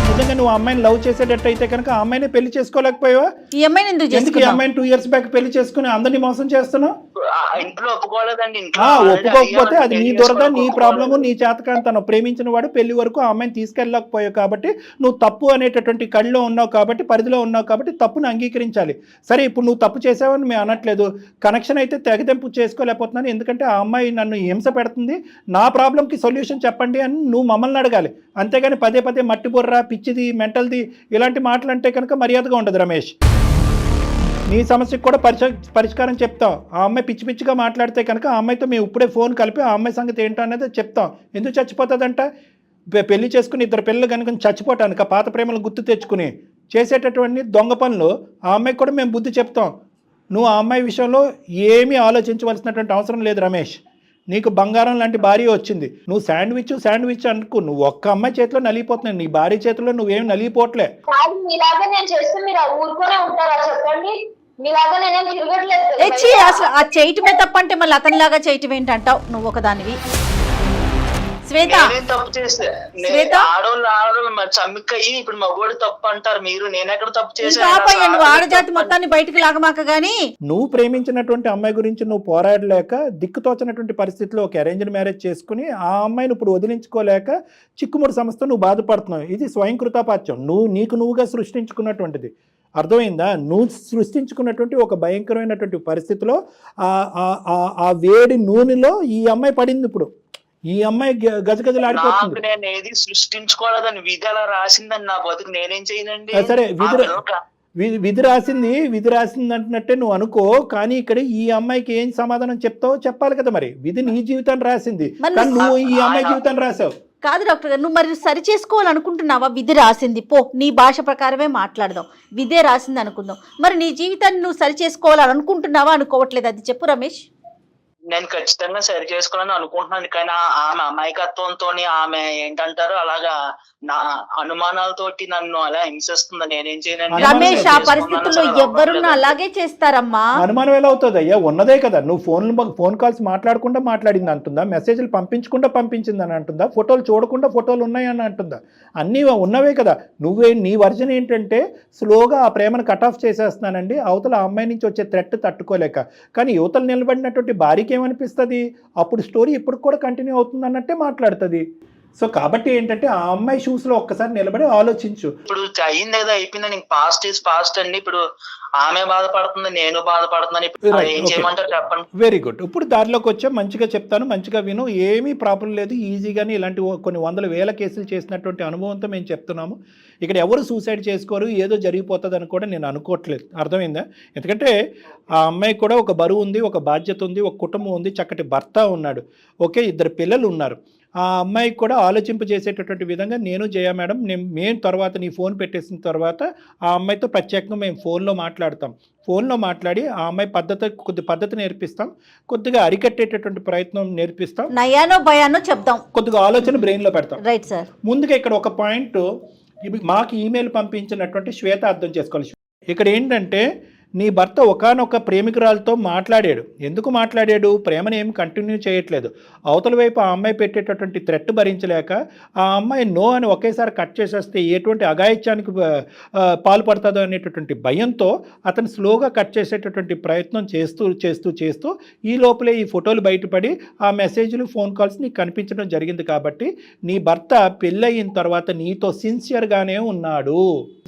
నిజంగా నువ్వు అమ్మాయిని లవ్ చేసేటట్టయితే కనుక ఆ అమ్మాయిని పెళ్లి చేసుకోలేకపోయావా? ఈ అమ్మాయిని ఎందుకు ఈ అమ్మాయిని 2 years బ్యాక్ పెళ్లి చేసుకుని అందరినీ మోసం చేస్తున్నావు? ఇంట్లో ఒప్పుకోలేదండి. ఒప్పుకోకపోతే అది నీ దురద, నీ ప్రాబ్లము, నీ చేతకాంతనం. ప్రేమించిన వాడు పెళ్లి వరకు ఆ అమ్మాయిని తీసుకెళ్ళకపోయావు కాబట్టి నువ్వు తప్పు అనేటటువంటి కళ్ళలో ఉన్నావు కాబట్టి, పరిధిలో ఉన్నావు కాబట్టి తప్పును అంగీకరించాలి. సరే, ఇప్పుడు నువ్వు తప్పు చేసావని మేము అనట్లేదు. కనెక్షన్ అయితే తెగదెంపు చేసుకోలేకపోతున్నాను, ఎందుకంటే ఆ అమ్మాయి నన్ను హింస పెడుతుంది, నా ప్రాబ్లంకి సొల్యూషన్ చెప్పండి అని నువ్వు మమ్మల్ని అడగాలి. అంతేగాని పదే పదే మట్టి బుర్ర, పిచ్చిది, మెంటల్ది ఇలాంటి మాటలు అంటే కనుక మర్యాదగా ఉండదు రమేష్. నీ సమస్యకు కూడా పరిష్కారం చెప్తాం. ఆ అమ్మాయి పిచ్చి పిచ్చిగా మాట్లాడితే కనుక ఆ అమ్మాయితో మేము ఇప్పుడే ఫోన్ కలిపి ఆ అమ్మాయి సంగతి ఏంటో అనేది చెప్తాం. ఎందుకు చచ్చిపోతుందంట? పెళ్లి చేసుకుని 2 పిల్లలు కనుక చచ్చిపోవటానికి పాత ప్రేమలు గుర్తు తెచ్చుకుని చేసేటటువంటి దొంగ పనులు ఆ అమ్మాయికి కూడా మేము బుద్ధి చెప్తాం. నువ్వు ఆ అమ్మాయి విషయంలో ఏమీ ఆలోచించవలసినటువంటి అవసరం లేదు రమేష్. నీకు బంగారం లాంటి భార్య వచ్చింది. నువ్వు శాండ్విచ్ అనుకో, నువ్వు ఒక్క అమ్మాయి చేతిలో నలిగిపోతున్నావు, నీ భార్య చేతిలో నువ్వేం నలిగిపోవట్లే. మీలాగా నేను చేస్తే మీరు ఊరుకోనే ఉంటారా చెప్పండి? మీలాగా నేనేం తిరగట్లేదు. అసలు ఆ చేయటమే తప్పంటే మళ్ళీ అతనిలాగా చేయటం ఏంటంటావు నువ్వు ఒకదానివి? శ్వేత, తప్పు చేస్తే ఆడోళ్ళు మరి చమ్మిక్కయ్యి ఇప్పుడు మగోడు తప్పు అంటారు మీరు. నేనెక్కడ తప్పు చేశాను? నువ్వు ఆడజాతి మొత్తాన్ని బయటకు లాగమాక గానీ. నువ్వు ప్రేమించినటువంటి అమ్మాయి గురించి నువ్వు పోరాడలేక దిక్కుతోచినటువంటి పరిస్థితిలో ఒక అరేంజ్డ్ మ్యారేజ్ చేసుకుని ఆ అమ్మాయిని ఇప్పుడు వదిలించుకోలేక చిక్కుముడి సమస్య నువ్వు బాధపడుతున్నావు. ఇది స్వయంకృతాపాత్యం, నీకు నువ్వుగా సృష్టించుకున్నటువంటిది. అర్థమైందా? నువ్వు సృష్టించుకున్నటువంటి ఒక భయంకరమైనటువంటి పరిస్థితిలో ఆ వేడి నూనెలో ఈ అమ్మాయి పడింది. ఇప్పుడు ఈ అమ్మాయి గజగజలాడిపోతుంది. నేను ఏది సృష్టించుకోలేదని విధి అలా రాసిందని నా బతుకు నేనేం చేయనండి. సరే, విధి రాసింది అంటున్నట్టే నువ్వు అనుకో, కానీ ఇక్కడ ఈ అమ్మాయికి ఏం సమాధానం చెప్తావో చెప్పాలి కదా. మరి విధి నీ జీవితాన్ని రాసింది, కానీ నువ్వు ఈ అమ్మాయి జీవితాన్ని రాసావు. కాదు డాక్టర్ గారు, నువ్వు మరి సరి చేసుకోవాలనుకుంటున్నావా? విధి రాసింది, పో నీ భాష ప్రకారమే మాట్లాడదాం. విధే రాసింది అనుకుందాం. మరి నీ జీవితాన్ని నువ్వు సరి చేసుకోవాలనుకుంటున్నావా, అనుకోవట్లేదు? అది చెప్పు రమేష్. నేను ఖచ్చితంగా సరి చేసుకోవాలని అనుకుంటున్నాను, కానీ ఆమె అమాయకత్వంతో ఆమె ఏంటంటారు అలాగా నా అనుమానాలతోటి నన్ను అలా హింసిస్తుంది. నేనేం చేయను రమేష్. ఆ పరిస్థితుల్లో ఎవరున్నా అలాగే చేస్తారమ్మా. అనుమానం ఎలా అవుతుంది అయ్యా? ఉన్నదే కదా. నువ్వు ఫోన్ కాల్స్ మాట్లాడకుండా మాట్లాడింది అంటుందా? మెసేజ్లు పంపించకుండా పంపించింది అని అంటుందా? ఫోటోలు చూడకుండా ఫోటోలు ఉన్నాయని అంటుందా? అన్నీ ఉన్నవే కదా. నీ వర్జన్ ఏంటంటే స్లోగా ఆ ప్రేమను కట్ ఆఫ్ చేసేస్తున్నానండి, అవతల ఆ అమ్మాయి నుంచి వచ్చే థ్రెట్ తట్టుకోలేక. కానీ యువతలు నిలబడినటువంటి భార్యకి ఏమనిపిస్తుంది? అప్పుడు స్టోరీ ఇప్పుడు కూడా కంటిన్యూ అవుతుంది అన్నట్టే మాట్లాడుతుంది. సో కాబట్టి ఏంటంటే ఆ అమ్మాయి షూస్ లో ఒక్కసారి నిలబడి ఆలోచించు. ఇప్పుడు అయింది ఏదో అయిపోయిందని, పాస్ట్ ఈజ్ పాస్ట్ అండి. ఇప్పుడు ఆమె బాధపడుతుంది, నేను బాధపడుతున్నాను. ఏం చేయమంటారు చెప్పండి? Very good. ఇప్పుడు దారిలోకి వచ్చా, మంచిగా చెప్తాను, మంచిగా విను. ఏమీ ప్రాబ్లం లేదు. ఈజీగానే ఇలాంటి కొన్ని 100,000 కేసులు చేసినటువంటి అనుభవంతో మేము చెప్తున్నాము. ఇక్కడ ఎవరు సూసైడ్ చేసుకోరు, ఏదో జరిగిపోతుంది అని కూడా నేను అనుకోవట్లేదు. అర్థమైందా? ఎందుకంటే ఆ అమ్మాయి కూడా ఒక బరువు ఉంది, ఒక బాధ్యత ఉంది, ఒక కుటుంబం ఉంది, చక్కటి భర్త ఉన్నాడు, ఓకే, 2 పిల్లలు ఉన్నారు. ఆ అమ్మాయికి కూడా ఆలోచింపజేసేటటువంటి విధంగా నేను జయ మేడం మేము తర్వాత నీ ఫోన్ పెట్టేసిన తర్వాత ఆ అమ్మాయితో ప్రత్యేకంగా మేము ఫోన్లో మాట్లాడతాం. ఫోన్లో మాట్లాడి ఆ అమ్మాయి కొద్ది పద్ధతి నేర్పిస్తాం, కొద్దిగా అరికట్టేటటువంటి ప్రయత్నం నేర్పిస్తాం, నయానో భయానో చెప్దాం, కొద్దిగా ఆలోచన బ్రెయిన్లో పెడతాం. Right sir. ముందుగా ఇక్కడ ఒక పాయింట్ మాకు ఈమెయిల్ పంపించినటువంటి శ్వేత అర్థం చేసుకోవాలి. ఇక్కడ ఏంటంటే నీ భర్త ఒకానొక ప్రేమికురాలతో మాట్లాడాడు. ఎందుకు మాట్లాడాడు? ప్రేమను ఏమి కంటిన్యూ చేయట్లేదు. అవతల వైపు ఆ అమ్మాయి పెట్టేటటువంటి థ్రెట్ భరించలేక ఆ అమ్మాయి నో అని ఒకేసారి కట్ చేసేస్తే ఎటువంటి అఘాయిత్యానికి పాల్పడుతుందో అనేటటువంటి భయంతో అతను స్లోగా కట్ చేసేటటువంటి ప్రయత్నం చేస్తూ ఈ లోపలే ఈ ఫోటోలు బయటపడి ఆ మెసేజ్లు ఫోన్ కాల్స్ నీకు కనిపించడం జరిగింది. కాబట్టి నీ భర్త పెళ్ళయిన తర్వాత నీతో సిన్సియర్గానే ఉన్నాడు.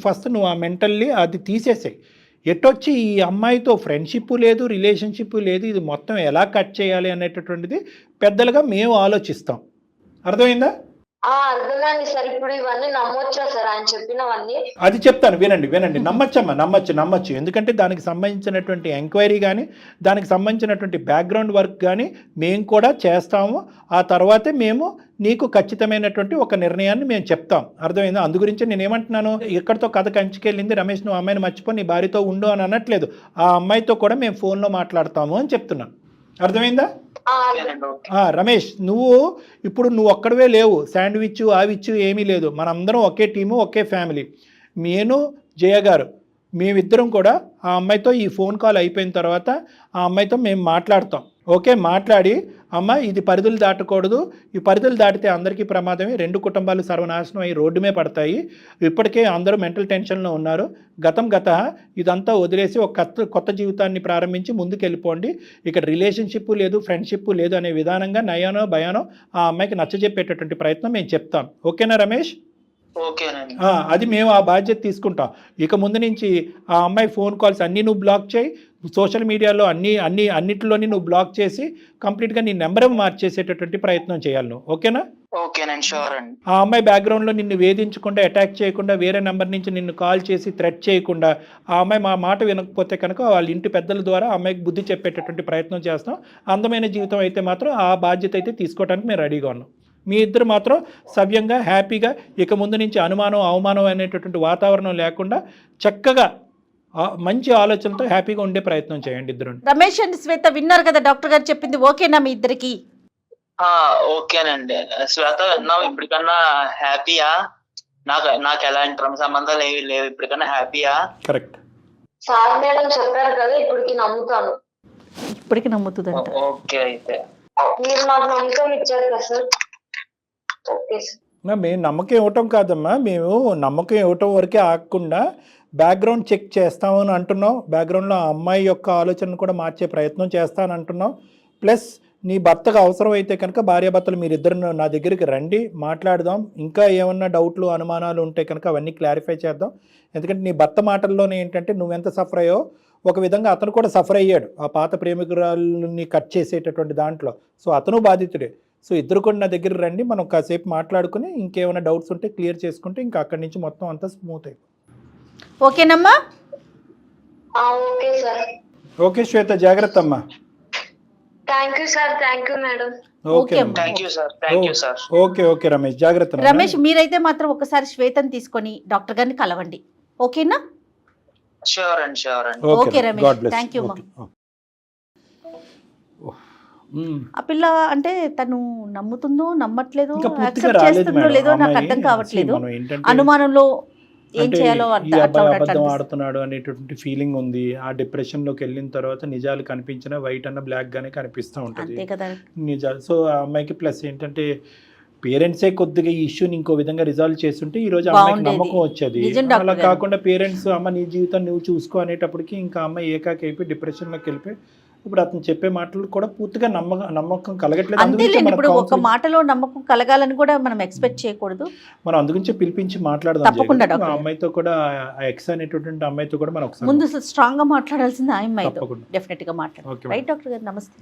ఫస్ట్ నువ్వు ఆ మెంటల్లీ అది తీసేసాయి. ఎటొచ్చి ఈ అమ్మాయితో ఫ్రెండ్షిప్ లేదు, రిలేషన్షిప్ లేదు, ఇది మొత్తం ఎలా కట్ చేయాలి అనేటటువంటిది పెద్దలుగా మేము ఆలోచిస్తాం. అర్థమైందా? అర్థమైంది సార్. ఇప్పుడు ఇవన్నీ నమ్మొచ్చా సార్ ఆయన చెప్పినవన్నీ? అది చెప్తాను, వినండి. నమ్మచ్చమ్మా, నమ్మచ్చు. ఎందుకంటే దానికి సంబంధించినటువంటి ఎంక్వైరీ కానీ దానికి సంబంధించినటువంటి బ్యాక్గ్రౌండ్ వర్క్ కానీ మేము కూడా చేస్తాము. ఆ తర్వాతే మేము నీకు ఖచ్చితమైనటువంటి ఒక నిర్ణయాన్ని మేము చెప్తాం. అర్థమైందా? అందు గురించి నేను ఏమంటున్నాను, ఎక్కడితో కథ కంచుకెళ్ళింది రమేష్, నువ్వు అమ్మాయిని మర్చిపో, నీ భార్యతో ఉండు అని అనట్లేదు. ఆ అమ్మాయితో కూడా మేము ఫోన్లో మాట్లాడతాము అని చెప్తున్నాను. అర్థమైందా? రమేష్, ఇప్పుడు నువ్వు ఒక్కడవే లేవు. శాండ్విచ్ ఆవిచ్చు ఏమీ లేదు. మనందరం ఒకే టీము, ఒకే ఫ్యామిలీ. నేను జయ గారు మేమిద్దరం కూడా ఆ అమ్మాయితో ఈ ఫోన్ కాల్ అయిపోయిన తర్వాత ఆ అమ్మాయితో మేము మాట్లాడతాం. ఓకే, మాట్లాడి అమ్మ ఇది పరిధులు దాటకూడదు, ఈ పరిధులు దాటితే అందరికీ ప్రమాదమే, 2 కుటుంబాలు సర్వనాశనం అయ్యి రోడ్డుమే పడతాయి, ఇప్పటికే అందరూ మెంటల్ టెన్షన్లో ఉన్నారు, గత ఇదంతా వదిలేసి ఒక కొత్త జీవితాన్ని ప్రారంభించి ముందుకు వెళ్ళిపోండి, ఇక్కడ రిలేషన్షిప్ లేదు, ఫ్రెండ్షిప్ లేదు అనే విధానంగా నయానో భయానో ఆ అమ్మాయికి నచ్చజెప్పేటటువంటి ప్రయత్నం మేము చెప్తాం. ఓకేనా రమేష్? అది మేము ఆ బాధ్యత తీసుకుంటాం. ఇక ముందు నుంచి ఆ అమ్మాయి ఫోన్ కాల్స్ అన్నీ నువ్వు బ్లాక్ చేయి, సోషల్ మీడియాలో అన్నిటిలోని నువ్వు బ్లాక్ చేసి కంప్లీట్గా నీ నెంబర్ మార్చేసేటటువంటి ప్రయత్నం చేయాలి నువ్వు. ఓకేనా? ఆ అమ్మాయి బ్యాక్గ్రౌండ్లో నిన్ను వేధించకుండా, అటాక్ చేయకుండా, వేరే నెంబర్ నుంచి నిన్ను కాల్ చేసి థ్రెట్ చేయకుండా, ఆ అమ్మాయి మా మాట వినకపోతే కనుక వాళ్ళ ఇంటి పెద్దల ద్వారా ఆ అమ్మాయికి బుద్ధి చెప్పేటటువంటి ప్రయత్నం చేస్తాం. అందమైన జీవితం అయితే మాత్రం ఆ బాధ్యత అయితే తీసుకోవడానికి మేము రెడీగా ఉన్నాం. మీ ఇద్దరు మాత్రం సవ్యంగా, హ్యాపీగా, ఇక ముందు నుంచి అనుమానం అవమానం అనేటటువంటి వాతావరణం లేకుండా చక్కగా మంచి ఆలోచనతో హ్యాపీగా ఉండే ప్రయత్నం చేయండి ఇద్దరు. రమేష్ అండ్ శ్వేత విన్నారు కదా డాక్టర్ గారు చెప్పింది, ఓకేనా మీ ఇద్దరికి? ఓకేనండి. శ్వేత విన్నావు, ఇప్పటికన్నా హ్యాపీయా? నాకు ఎలాంటి సంబంధాలు ఏవి లేవు, ఇప్పటికన్నా హ్యాపీయా? కరెక్ట్. సార్ మేడం చెప్పారు కదా, ఇప్పటికి నమ్ముతాను. ఇప్పటికి నమ్ముతుందంట. ఓకే, అయితే మీరు నాకు నమ్మకం ఇచ్చారు కదా సార్. మేము నమ్మకం ఇవ్వటం కాదమ్మా, మేము నమ్మకం ఇవ్వటం వరకే ఆగకుండా బ్యాక్గ్రౌండ్ చెక్ చేస్తామని అంటున్నాం. బ్యాక్గ్రౌండ్లో ఆ అమ్మాయి యొక్క ఆలోచనను కూడా మార్చే ప్రయత్నం చేస్తానని అంటున్నాం. ప్లస్ నీ భర్తకు అవసరం అయితే కనుక భార్యాభర్తలు మీరిద్దరు నా దగ్గరికి రండి, మాట్లాడదాం. ఇంకా ఏమన్నా డౌట్లు అనుమానాలు ఉంటే కనుక అవన్నీ క్లారిఫై చేద్దాం. ఎందుకంటే నీ భర్త మాటల్లోనే ఏంటంటే నువ్వెంత సఫర్ అయ్యో ఒక విధంగా అతను కూడా సఫర్ అయ్యాడు ఆ పాత ప్రేమికురాలని కట్ చేసేటటువంటి దాంట్లో. సో అతను బాధితుడే. సో ఇద్దరు కూడా నా దగ్గర రండి, మనం కాసేపు మాట్లాడుకుని ఇంకేమైనా డౌట్స్ ఉంటే క్లియర్ చేసుకుంటే ఇంకా అక్కడి నుంచి మొత్తం అంతా స్మూత్ అయిపోతుంది. ఓకేనమ్మా? Okay sir. ఓకే శ్వేత, జాగ్రత్త అమ్మా. Thank you sir. Thank you madam. Okay Ramesh, జాగ్రత్త. రమేష్ మీరైతే మాత్రం ఒకసారి శ్వేతని తీసుకొని డాక్టర్ గారిని కలవండి. ఓకేనా? Okay Ramesh, thank you. ఆ పిల్ల అంటే తను నమ్ముతుందో నమ్మట్లేదో, యాక్సెప్ట్ చేస్తుందో లేదో నాకు అర్థం కావట్లేదు. అనుమానంలో ఏం చేయాలో అబద్ధం ఆడుతున్నాడు అనేటువంటి ఫీలింగ్ ఉంది. ఆ డిప్రెషన్ లోకి వెళ్ళిన తర్వాత నిజాలు కనిపించిన వైట్ అన్న బ్లాక్ గానే కనిపిస్తూ ఉంటుంది నిజాలు. సో ఆ అమ్మాయికి ప్లస్ ఏంటంటే పేరెంట్సే కొద్దిగా ఈ ఇష్యూని ఇంకో విధంగా రిజాల్వ్ చేస్తుంటే ఈ రోజు అమ్మాయికి నమ్మకం వచ్చేది. అలా కాకుండా పేరెంట్స్ అమ్మ నీ జీవితం నువ్వు చూసుకో అనేటప్పటికి ఇంకా అమ్మాయి ఏకాకి అయిపోయి డిప్రెషన్లోకి వెళ్ళిపోయి ఇప్పుడు అతను చెప్పే మాటలు కూడా పూర్తిగా నమ్మకం కలగట్లేదు. ఇప్పుడు ఒక మాటలో నమ్మకం కలగాలని కూడా మనం ఎక్స్పెక్ట్ చేయకూడదు. మనం అందుగురించి పిలిపించి మాట్లాడదాం. తప్పకుండా అమ్మాయితో కూడా ఎక్స్ అనేటువంటి అమ్మాయితో కూడా మనం ముందు స్ట్రాంగ్ గా మాట్లాడాల్సింది ఆ అమ్మాయితో. డెఫినెట్ గా మాట్లాడాలి. రైట్ డాక్టర్ గారు, నమస్తే.